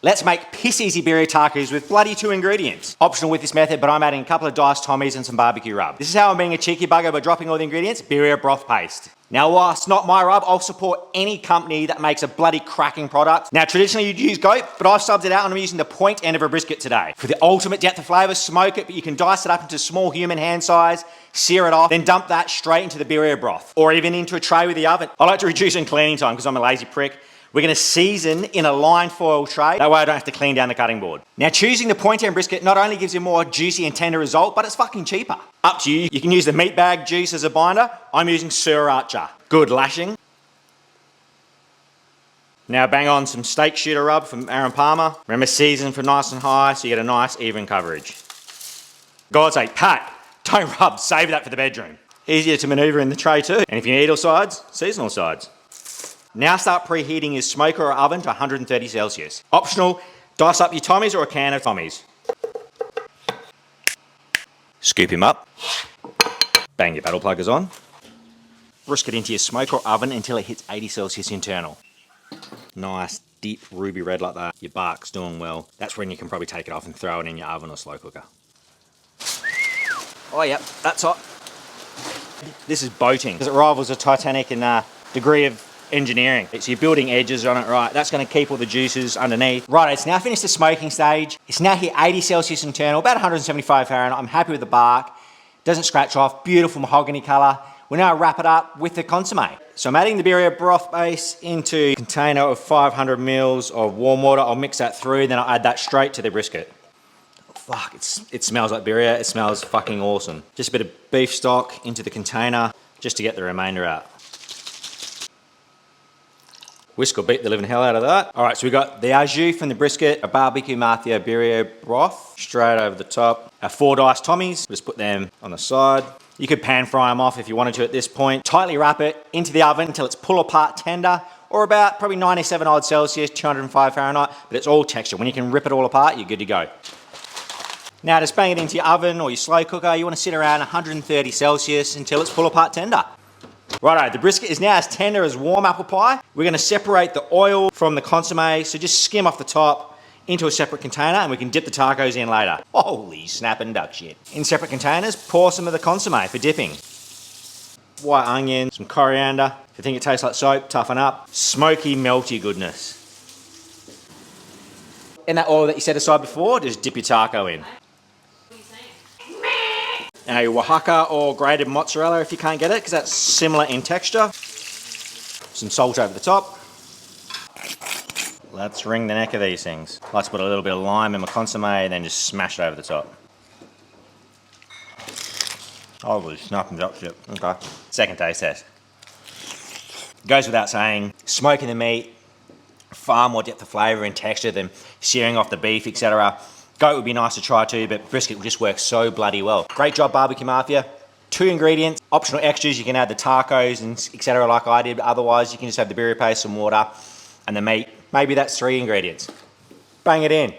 Let's make piss easy birria tacos with bloody 2 ingredients. Optional with this method, but I'm adding a couple of diced Tommies and some barbecue rub. This is how I'm being a cheeky bugger by dropping all the ingredients, birria broth paste. Now, whilst not my rub, I'll support any company that makes a bloody cracking product. Now, traditionally you'd use goat, but I've subbed it out and I'm using the point end of a brisket today. For the ultimate depth of flavor, smoke it, but you can dice it up into small human hand size, sear it off, then dump that straight into the birria broth, or even into a tray with the oven. I like to reduce in cleaning time because I'm a lazy prick. We're gonna season in a lined foil tray. That way I don't have to clean down the cutting board. Now, choosing the point end brisket not only gives you a more juicy and tender result, but it's fucking cheaper. Up to you. You can use the meat bag juice as a binder. I'm using sriracha. Good lashing. Now bang on some steak shooter rub from Aaron Palmer. Remember, season for nice and high so you get a nice even coverage. God's sake, Pat, don't rub, save that for the bedroom. Easier to maneuver in the tray too. And if you need all sides, seasonal sides. Now start preheating your smoker or oven to 130 Celsius. Optional, dice up your Tommies or a can of Tommies. Scoop him up. Bang your battle pluggers on. Brisket into your smoker or oven until it hits 80 Celsius internal. Nice, deep ruby red like that. Your bark's doing well. That's when you can probably take it off and throw it in your oven or slow cooker. Oh yep, that's hot. This is boating because it rivals the Titanic in degree of engineering. So you're building edges on it, right? That's going to keep all the juices underneath. Right, it's now finished the smoking stage. It's now hit 80 Celsius internal, about 175 Fahrenheit. I'm happy with the bark. Doesn't scratch off. Beautiful mahogany color. We'll now wrap it up with the consomme. So I'm adding the birria broth base into a container of 500 mils of warm water. I'll mix that through, then I'll add that straight to the brisket. Fuck, it smells like birria. It smells fucking awesome. Just a bit of beef stock into the container just to get the remainder out. Whisk or beat the living hell out of that. All right, so we got the au jus from the brisket, a barbecue mafia birria broth straight over the top, our 4 diced Tommies, just put them on the side. You could pan fry them off if you wanted to at this point. Tightly wrap it into the oven until it's pull apart tender, or about probably 97 odd Celsius, 205 Fahrenheit, but it's all texture. When you can rip it all apart, you're good to go. Now just bang it into your oven or your slow cooker. You want to sit around 130 Celsius until it's pull apart tender. Righto, the brisket is now as tender as warm apple pie. We're going to separate the oil from the consomme, so just skim off the top into a separate container and we can dip the tacos in later. Holy snapping duck shit. In separate containers, pour some of the consomme for dipping. White onion, some coriander. If you think it tastes like soap, toughen up. Smoky, melty goodness. In that oil that you set aside before, just dip your taco in. Now your Oaxaca or grated mozzarella if you can't get it, because that's similar in texture. Some salt over the top. Let's wring the neck of these things. Let's put a little bit of lime in my consomme and then just smash it over the top. Holy snapping duck shit. Okay. Second taste test. Goes without saying, smoking the meat, far more depth of flavour and texture than searing off the beef, etc. Goat would be nice to try too, but brisket will just work so bloody well. Great job, Barbecue Mafia. 2 ingredients, optional extras. You can add the tacos and etc. like I did, but otherwise you can just have the birria paste, some water, and the meat. Maybe that's 3 ingredients. Bang it in.